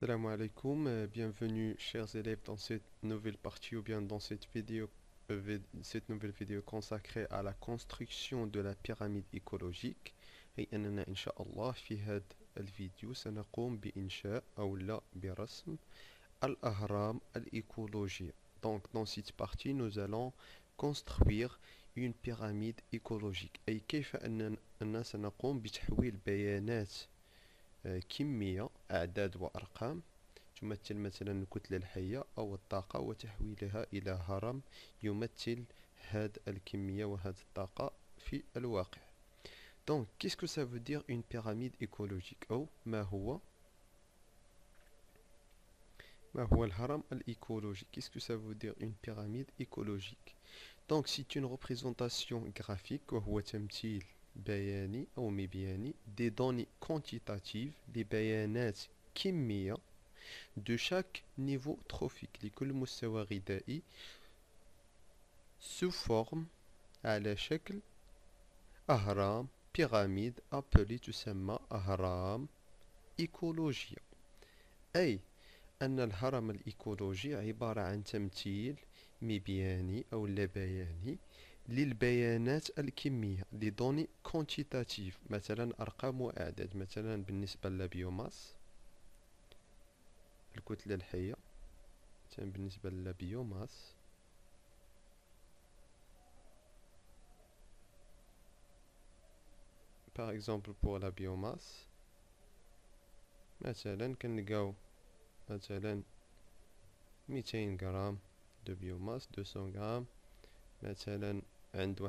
Salam alaikum, bienvenue chers élèves dans cette nouvelle partie ou bien dans cette vidéo, cette nouvelle vidéo consacrée à la construction de la pyramide écologique. Et أننا إن شاء الله في هذا الفيديو سنقوم بإنشاء أو لا برسم الأهرام الإيكولوجية. Donc dans cette partie nous allons construire une pyramide écologique. أي كيف أننا سنقوم بتحويل بيانات كمية أعداد وأرقام تمثل مثلا الكتلة الحية أو الطاقة وتحويلها إلى هرم يمثل هذه الكمية وهذه الطاقة في الواقع. Donc, qu'est-ce que ça veut dire une pyramide écologique أو ما هو الهرم الإيكولوجي. Qu'est-ce que ça veut dire une pyramide écologique. Donc, c'est une représentation graphique وهو تمثيل بياني أو مبياني des données quantitatives des بيانات كمية de chaque niveau trophique لكل مستوى غذائي sous forme على شكل أهرام pyramide appelée تسمى أهرام إيكولوجية. أي أن الهرم الإيكولوجي عبارة عن تمثيل مبياني أو لا بياني للبيانات الكمية les données quantitatives مثلا أرقام وأعداد. مثلا بالنسبة للبيوماس الكتلة الحية. مثلا بالنسبة للبيوماس par exemple pour la biomasse مثلا كنلقاو مثلا 200 غرام دو بيوماس 200 غرام. مثلا عند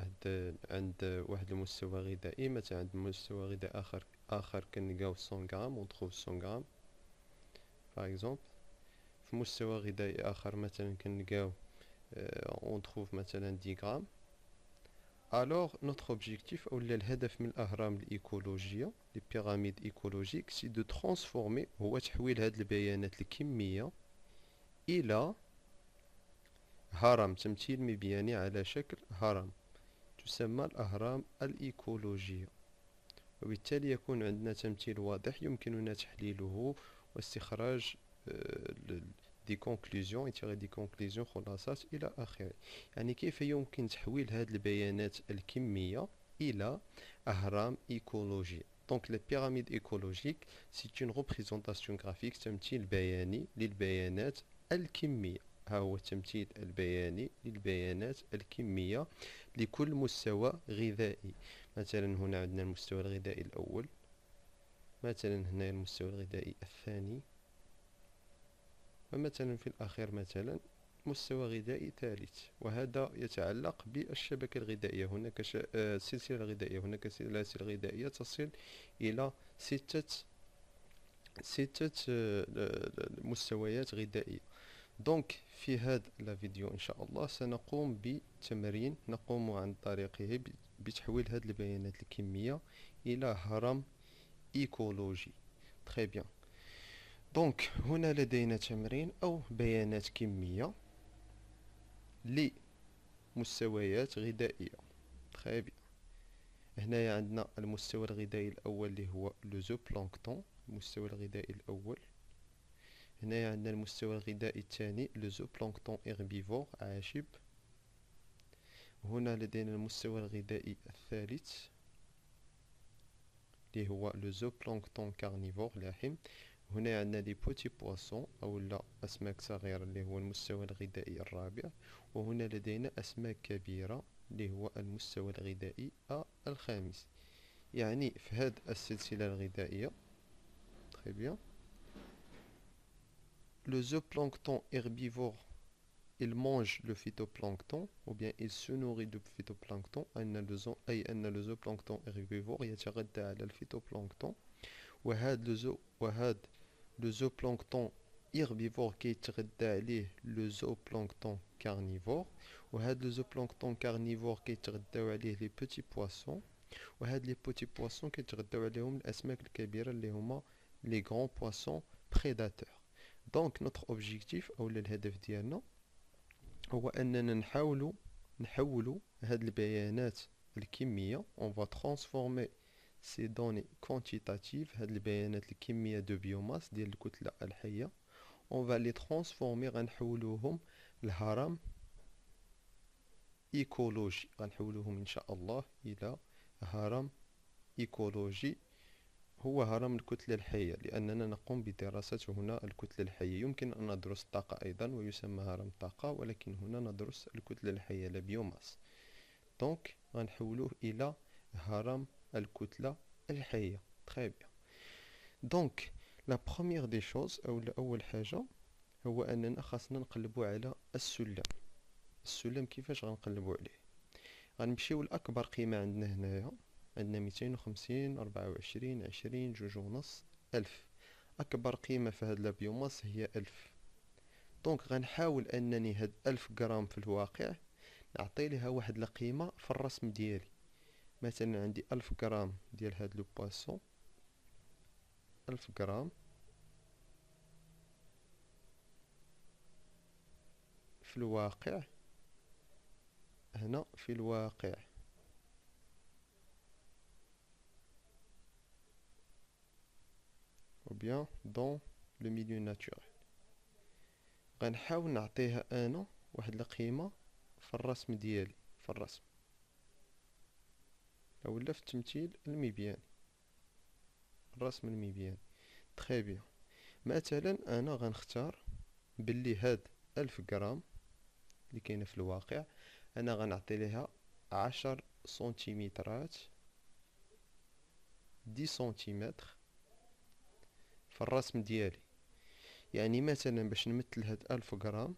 واحد المستوى غذائي مثلا عند مستوى غذائي آخر كنلقاو 100 غرام on trouve 100 غرام par exemple. في مستوى غذائي آخر مثلا كنلقاو on trouve مثلا 10 غرام. Alors notre objectif أو الهدف من الأهرام الإيكولوجية les pyramides écologiques c'est de transformer هو تحويل هاد البيانات الكمية إلى هرم تمثيل مبياني على شكل هرم تسمى الأهرام الإيكولوجية. وبالتالي يكون عندنا تمثيل واضح يمكننا تحليله واستخراج دي كونكلوزيون يتيغي دي كونكلوزيون خلاصات إلى آخره. يعني كيف يمكن تحويل هذه البيانات الكمية إلى أهرام إيكولوجية. Donc la pyramide écologique c'est une représentation graphique تمثيل بياني للبيانات الكمية. ها هو التمثيل البياني للبيانات الكمية لكل مستوى غذائي. مثلا هنا عندنا المستوى الغذائي الأول. مثلا هنا المستوى الغذائي الثاني. ومثلا في الأخير مثلا مستوى غذائي ثالث. وهذا يتعلق بالشبكة الغذائية. هناك سلسلة غذائية. هناك سلاسل غذائية تصل إلى ستة مستويات غذائية. دونك في هذا الفيديو إن شاء الله سنقوم بتمرين نقوم عن طريقه بتحويل هذه البيانات الكمية إلى هرم إيكولوجي. Très bien. دونك هنا لدينا تمرين أو بيانات كمية لمستويات غذائية. Très bien. هنا عندنا المستوى الغذائي الأول اللي هو لو زوبلانكتون. المستوى الغذائي الأول. هنا عندنا المستوى الغذائي الثاني لو زوبلانكتون إربيفور عاشب. هنا لدينا المستوى الغذائي الثالث اللي هو لو زوبلانكتون كارنيفور لاحم. هنا عندنا دي بوتي بواسون أو لا أسماك صغيرة اللي هو المستوى الغذائي الرابع. وهنا لدينا أسماك كبيرة اللي هو المستوى الغذائي الخامس. يعني في هذه السلسلة الغذائية très bien le zooplancton herbivore il mange le phytoplancton ou bien il se nourrit de phytoplancton. أي أن le zooplancton herbivore يتغذى على الفيتوبلانكتون. وهذا le zooplancton herbivore كيتغذى عليه le zooplancton carnivore. وهذا le zooplancton carnivore كيتغذاو عليه les petits poissons. وهاد les petits poissons كيتغذاو عليهم الأسماك الكبيرة اللي هما les grands poissons prédateurs. Donc notre objectif أو الهدف ديالنا هو أننا نحولوا هاد البيانات الكمية on va transformer سي دوني كونتيتاتيف، هاد البيانات الكمية دو بيوماس ديال الكتلة الحية. اون فا لي ترانسفورمي، غنحولوهم لهرم ايكولوجي، غنحولوهم ان شاء الله الى هرم ايكولوجي، هو هرم الكتلة الحية، لأننا نقوم بدراسة هنا الكتلة الحية. يمكن أن ندرس الطاقة أيضا ويسمى هرم الطاقة، ولكن هنا ندرس الكتلة الحية لا بيوماس. دونك غنحولوه إلى هرم الكتلة الحية. تخي بيان. دونك لا بروميير دي شوز، أو أول حاجة، هو أننا خاصنا نقلبو على السلم. السلم كيفاش غنقلبو عليه؟ غنمشيو لأكبر قيمة عندنا هنايا، عندنا 250 24 20 جوج ونص 1000. أكبر قيمة في هاد لابيوماس هي 1000. دونك غنحاول أنني هاد 1000 غرام في الواقع نعطي ليها واحد القيمة في الرسم ديالي. مثلا عندي 1000 غرام ديال هاد لو بواسون، 1000 غرام في الواقع، هنا في الواقع، ou bien dans le milieu naturel. غنحاول نعطيها انا واحد القيمة في الرسم ديالي، في الرسم اولا في التمثيل المبياني، الرسم المبياني. تخي بيان. مثلا انا غنختار باللي هاد 1000 غرام اللي كاينه في الواقع انا غنعطي ليها 10 سنتيمترات، 10 سنتيمتر في الرسم ديالي. يعني مثلا باش نمثل هاد 1000 غرام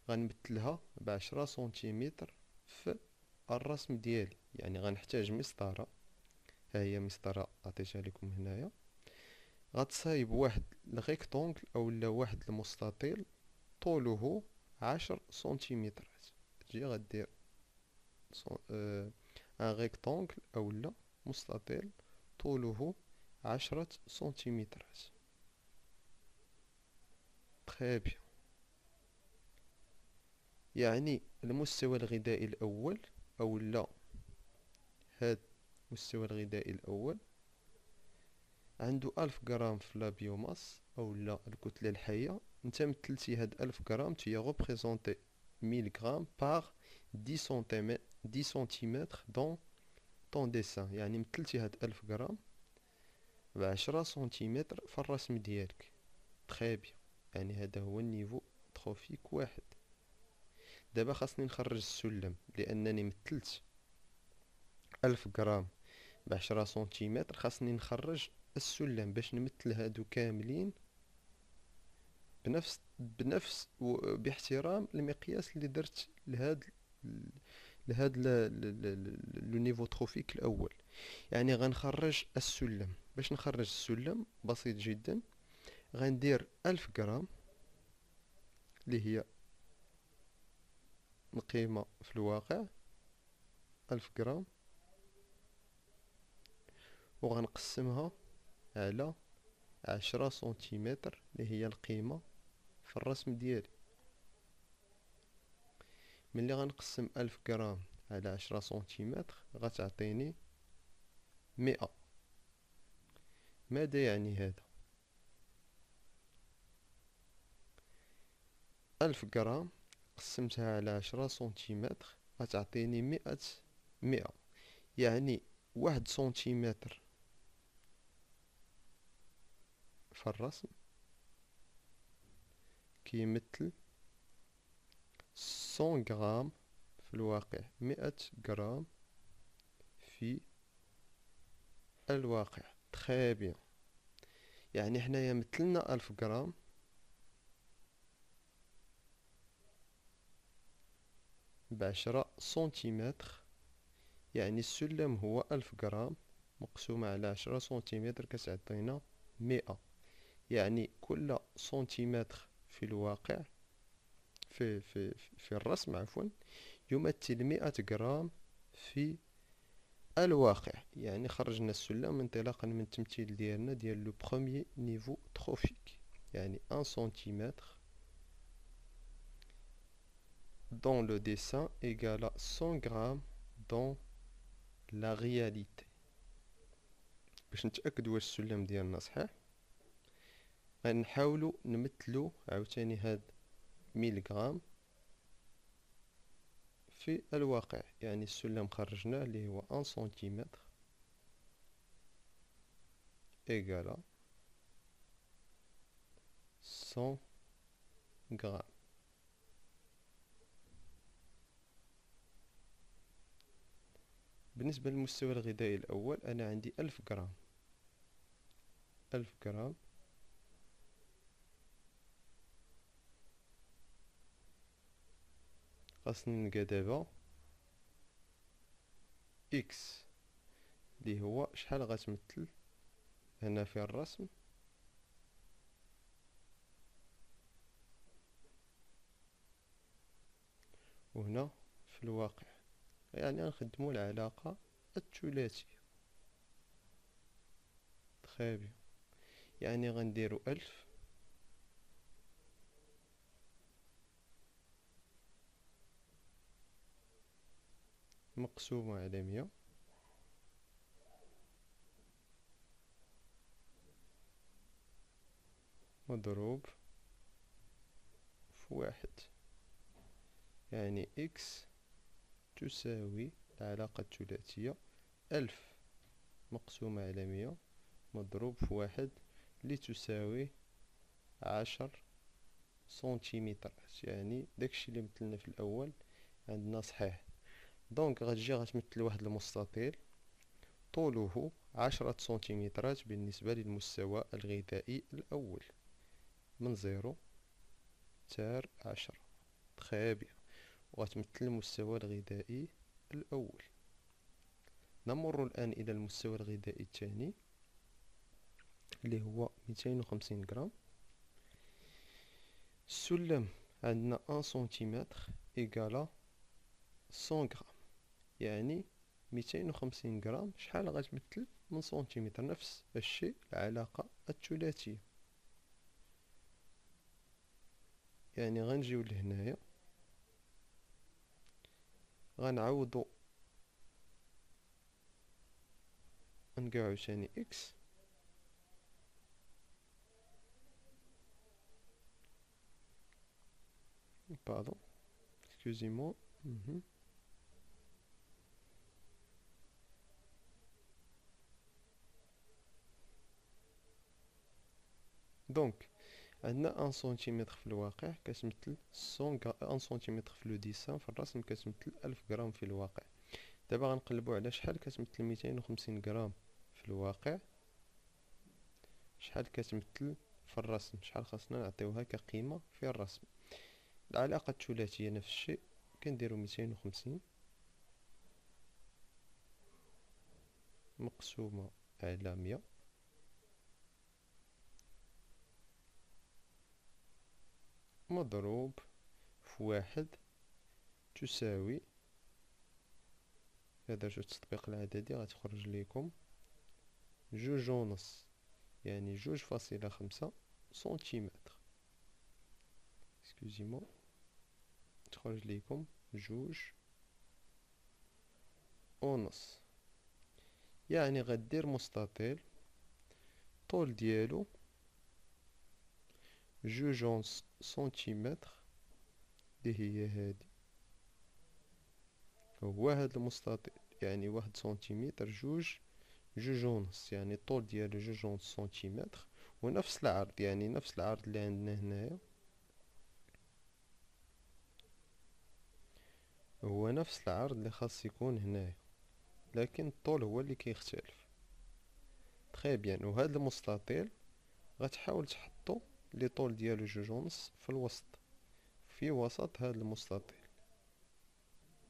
غنمثلها ب10 سنتيمتر في الرسم ديالي. يعني غنحتاج مسطرة، ها هي مسطرة عطيتها لكم هنايا، غتصايب واحد الريكتونغل اولا واحد المستطيل طوله 10 سنتيمترات. تجي غدير ان ريكتونغل اولا مستطيل طوله 10 سنتيمترات. تخي بيان. يعني المستوى الغذائي الأول أولا هاد المستوى الغذائي الأول عنده 1000 غرام في لا بيوماس أولا الكتلة الحية. نتا مثلتي هاد 1000 غرام تي ريبريزونتي 1000 غرام باغ 10 سنتيمتر دون طون ديسان. يعني مثلتي هاد 1000 غرام ب10 سنتيمتر في الرسم ديالك. تخي بيان. يعني هذا هو النيفو تروفيك واحد. دابا خاصني نخرج السلم، لانني مثلت 1000 غرام ب10 سنتيمتر. خاصني نخرج السلم باش نمثل هادو كاملين بنفس باحترام المقياس اللي درت لهاد لو نيفو تروفيك الاول. يعني غنخرج السلم. باش نخرج السلم بسيط جدا، غندير 1000 غرام اللي هي القيمة في الواقع، 1000 غرام، وغنقسمها على 10 سنتيمتر اللي هي القيمة في الرسم ديالي. ملي غنقسم 1000 غرام على 10 سنتيمتر غتعطيني 100. ماذا يعني هذا؟ 1000 غرام قسمتها على 10 سنتيمتر غتعطيني 100. يعني 1 سنتيمتر في الرسم كيمثل 100 غرام في الواقع، 100 غرام في الواقع. تخي بيان. يعني حنايا مثلنا 1000 غرام ب10 سنتيمتر. يعني السلم هو 1000 غرام مقسومة على 10 سنتيمتر كتعطينا 100. يعني كل سنتيمتر في الواقع في الرسم عفوا يمثل 100 غرام في الواقع. يعني خرجنا السلم انطلاقا من التمثيل ديالنا ديال لو بروميي نيفو تروفيك. يعني 1 سنتيمتر dans le dessin égale à 100 grammes dans la réalité. باش نتأكد واش السلم ديالنا صحيح غنحاولو نمثلو عاوتاني هاد ميلغرام في الواقع. يعني السلم خرجناه اللي هو 1 سنتيمتر إيكالا 100 غرام. بالنسبة للمستوى الغذائي الأول أنا عندي 1000 غرام. 1000 غرام خاصني نلقى دابا إكس اللي هو شحال غتمثل هنا في الرسم. وهنا في الواقع. يعني غنخدمو العلاقة الثلاثية. تخي بيان. يعني غنديرو 1000 مقسومة على 100 مضروب في 1. يعني إكس تساوي العلاقة الثلاثية 1000 مقسومة على 100 مضروب في 1 اللي تساوي 10 سنتيمترات. يعني داكشي اللي مثلنا في الأول عندنا صحيح. دونك غتجي غتمثل واحد المستطيل طوله 10 سنتيمترات بالنسبة للمستوى الغذائي الأول من 0 تار 10. تخي بيان. وغتمثل المستوى الغذائي الأول. نمر الآن إلى المستوى الغذائي الثاني اللي هو 250 غرام. السلم عندنا 1 سنتيمتر إيكالا 100 غرام. يعني 250 غرام شحال غتمثل من سنتيمتر. نفس الشيء العلاقة الثلاثية. يعني غنجيو لهنايا غنعوضو نلقاو عاوتاني إكس باردون اكسكوزيمون. دونك عندنا 1 سنتيمتر في الواقع كتمثل 1 سنتيمتر في لو ديسان في الرسم كتمثل 1000 غرام في الواقع. دابا غنقلبو على شحال كتمثل 250 غرام في الواقع شحال كتمثل في الرسم. شحال خاصنا نعطيوها كقيمة في الرسم. العلاقة الثلاثية نفس الشيء كنديرو 250 مقسومة على 100 مضروب في 1 تساوي إذا درتو التطبيق العددي غتخرج ليكم 2.5. يعني 2.5 سنتيمتر. اكسكوزيمون تخرج ليكم 2.5. يعني غدير مستطيل طول ديالو 2 سنتيمتر اللي هي هادي. هو هاد المستطيل يعني 1 سنتيمتر 2.5. يعني الطول ديالو 2 سنتيمتر. ونفس العرض يعني نفس العرض اللي عندنا هنايا هو نفس العرض اللي خاص يكون هنايا لكن الطول هو اللي كيختلف. تخي بيان. وهاد المستطيل غتحاول تحطو لي طول ديالو 2.5 في الوسط في وسط هاد المستطيل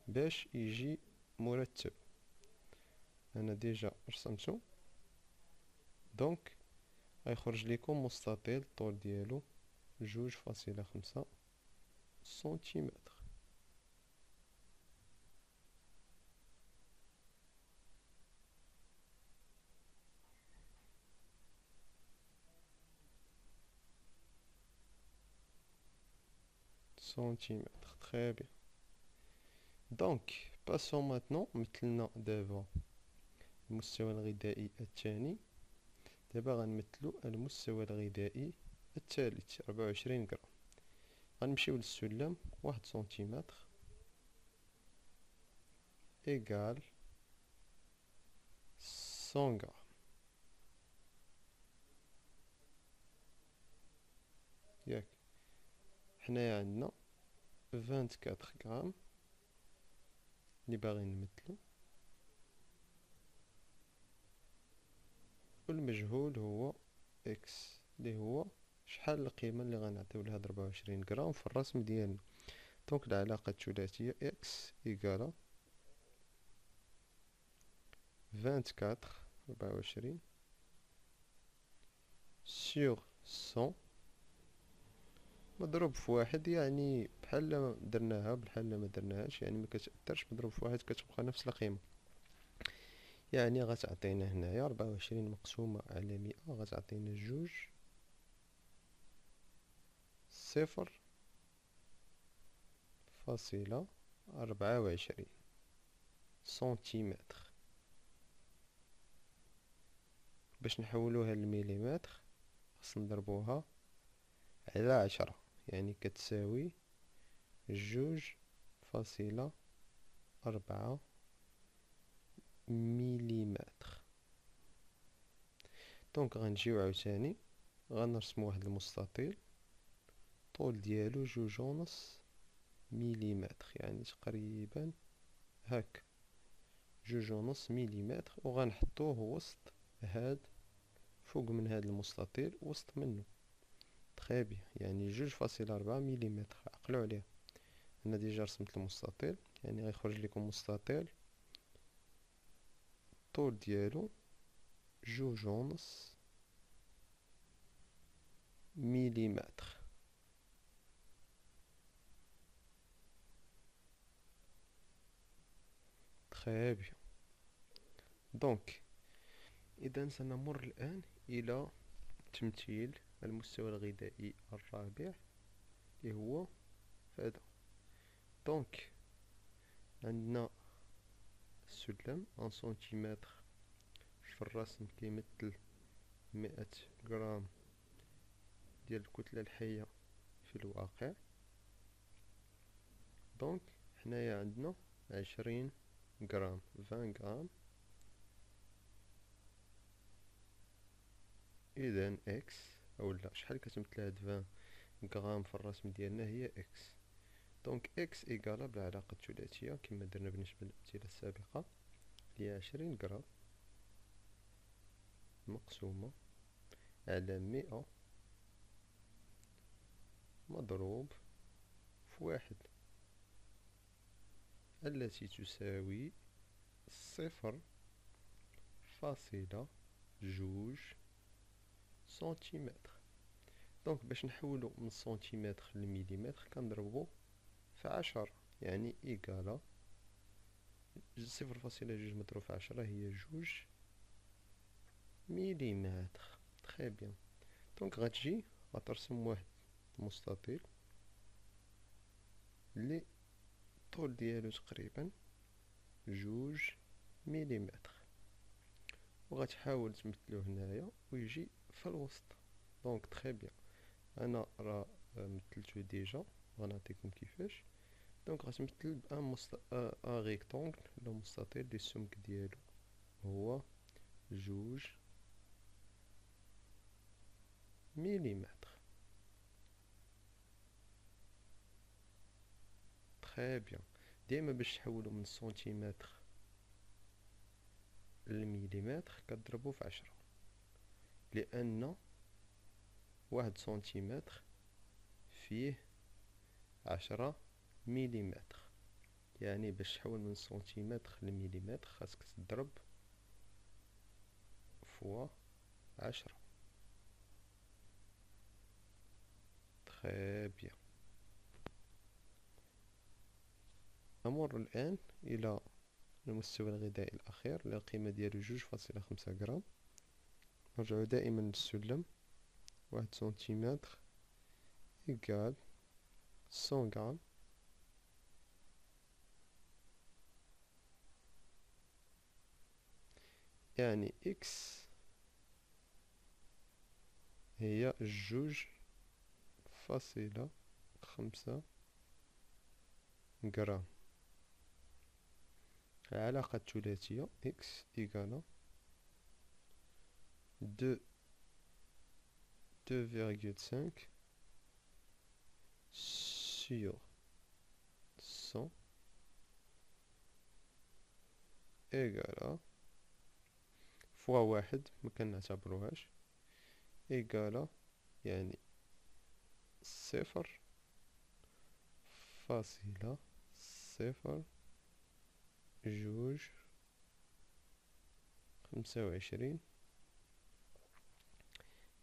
باش يجي مرتب. انا ديجا رسمتو. دونك غيخرج لكم مستطيل الطول ديالو 2.5 سنتيمتر. سنتيمتر. تخي بيان. دونك باسون ماتنون مثلنا دابا المستوى الغذائي الثاني دابا غنمثلو المستوى الغذائي الثالث 24 غرام. غنمشيو للسلم 1 سنتيمتر إيكال 100 غرام. ياك حنايا عندنا 24 غرام اللي باغي نمثلو، والمجهول هو اكس اللي هو شحال القيمة اللي غنعطيو لهاد 24 غرام في الرسم ديالنا. دونك العلاقة الثلاثية اكس إيكالا 24 24 سيغ 100 مضروب في واحد، يعني بحال درناها بحال ما درناهاش، يعني ما كتأثرش. مضروب في واحد كتبقى نفس القيمة، يعني غتعطينا هنايا 24 مقسومة على 100 غتعطينا 2.24 سنتيمتر. باش نحولوها للمليمتر خاص نضربوها على 10، يعني كتساوي 2.4 مليمتر. دونك غنجيو عاوتاني غنرسمو واحد المستطيل الطول ديالو 2.5 مليمتر، يعني تقريبا هاك 2.5 مليمتر، وغنحطوه وسط هاد فوق من هاد المستطيل وسط منه. تخي بيان، يعني 2.4 مليمتر. عقلوا عليها، انا ديجا رسمت المستطيل، يعني غيخرج لكم مستطيل الطول ديالو 2.5 مليمتر. تخي بيان. دونك اذا سنمر الان الى تمثيل المستوى الغذائي الرابع اللي هو هذا. دونك عندنا السلم 1 سنتيمتر في الرسم كيمثل 100 غرام ديال الكتلة الحية في الواقع. دونك حنايا عندنا 20 غرام 20 غرام، اذا اكس اولا شحال كتمثل هاد 20 غرام في الرسم ديالنا هي اكس. دونك اكس ايكالا بالعلاقة الثلاثية كما درنا بالنسبة للأمثلة السابقة، هي 20 غرام مقسومة على 100 مضروب في واحد، التي تساوي 0.2 سنتيمتر. دونك باش نحولو من سنتيمتر لمليمتر كنضربو في 10، يعني إيكالا 0.2 مضروب في 10 هي 2 مليمتر. تخي بيان. دونك غتجي غترسم واحد المستطيل اللي الطول ديالو تقريبا 2 مليمتر، وغتحاول تمثلو هنايا ويجي في الوسط. دونك تخي بيان، انا راه مثلتو ديجا غنعطيكم كيفاش. دونك غتمثل بان ريكتونغل ولا مستطيل اللي السمك ديالو هو 2 مليمتر. تخي بيان. ديما باش تحولو من سنتيمتر للمليمتر كتضربو في 10، لأن 1 سنتيمتر فيه 10 مليمتر، يعني باش تحول من سنتيمتر لمليمتر خاصك تضرب فوا 10. تخي بيان. نمر الآن إلى المستوى الغذائي الأخير اللي القيمة ديالو 2.5 غرام. نرجعو دائما للسلم 1 سنتيمتر إيكال 100 غرام، يعني إكس هي 2.5 غرام. العلاقة الثلاثية x إيكالا 2,5 sur 100 إيكالا فوا واحد مكنعتبروهاش إيكالا يعني 0.0225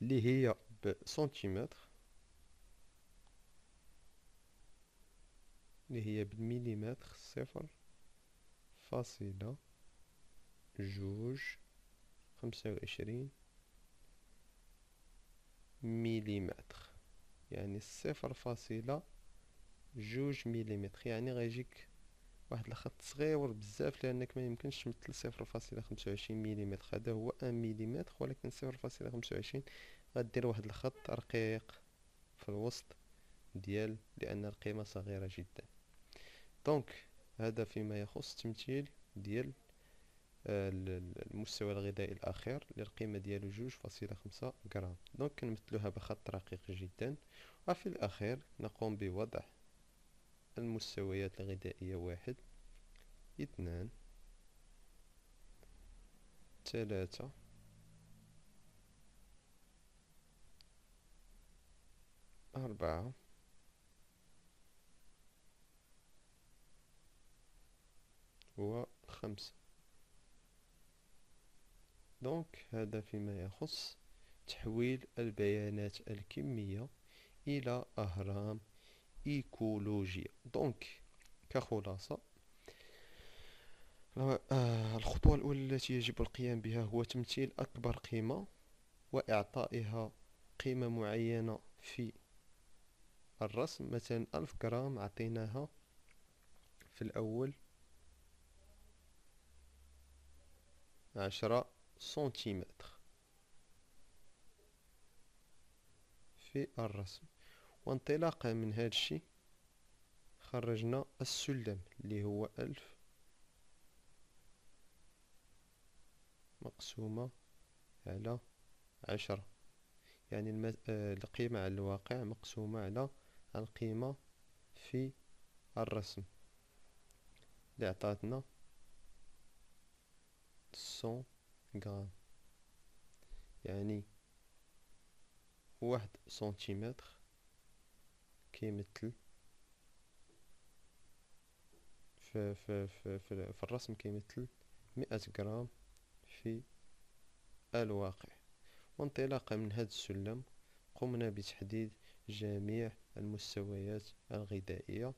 اللي هي بسنتيمتر، اللي هي بالمليمتر. 0.225 مليمتر، يعني 0.2 مليمتر. يعني غيجيك واحد الخط صغير بزاف، لانك ما يمكنش تمثل 0.25 مليمتر، هذا هو 1 مليمتر، ولكن 0.25 غدير واحد الخط رقيق في الوسط ديال، لان القيمة صغيرة جدا. دونك هذا فيما يخص التمثيل ديال المستوى الغذائي الاخير للقيمة ديالو 2.5 غرام. دونك كنمثلوها بخط رقيق جدا، وفي الاخير نقوم بوضع المستويات الغذائية 1 2 3 4 و5. دونك هذا فيما يخص تحويل البيانات الكمية إلى أهرام إيكولوجية. دونك كخلاصة، الخطوة الأولى التي يجب القيام بها هو تمثيل أكبر قيمة وإعطائها قيمة معينة في الرسم. مثلا 1000 غرام عطيناها في الأول 10 سنتيمتر في الرسم، وانطلاقا من هذا الشيء خرجنا السلم اللي هو 1000 مقسومة على 10، يعني القيمة على الواقع مقسومة على القيمة في الرسم اللي عطاتنا 100 غرام. يعني 1 سنتيمتر كيمثل في الرسم كيمثل 100 غرام في الواقع. وانطلاقا من هذا السلم قمنا بتحديد جميع المستويات الغذائية،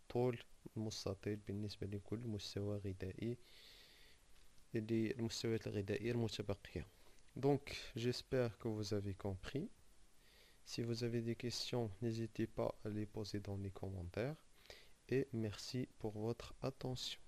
طول المستطيل بالنسبة لكل مستوى غذائي للمستويات الغذائية المتبقية. Donc, j'espère que vous avez compris. Si vous avez des questions, n'hésitez pas à les poser dans les commentaires. Et merci pour votre attention.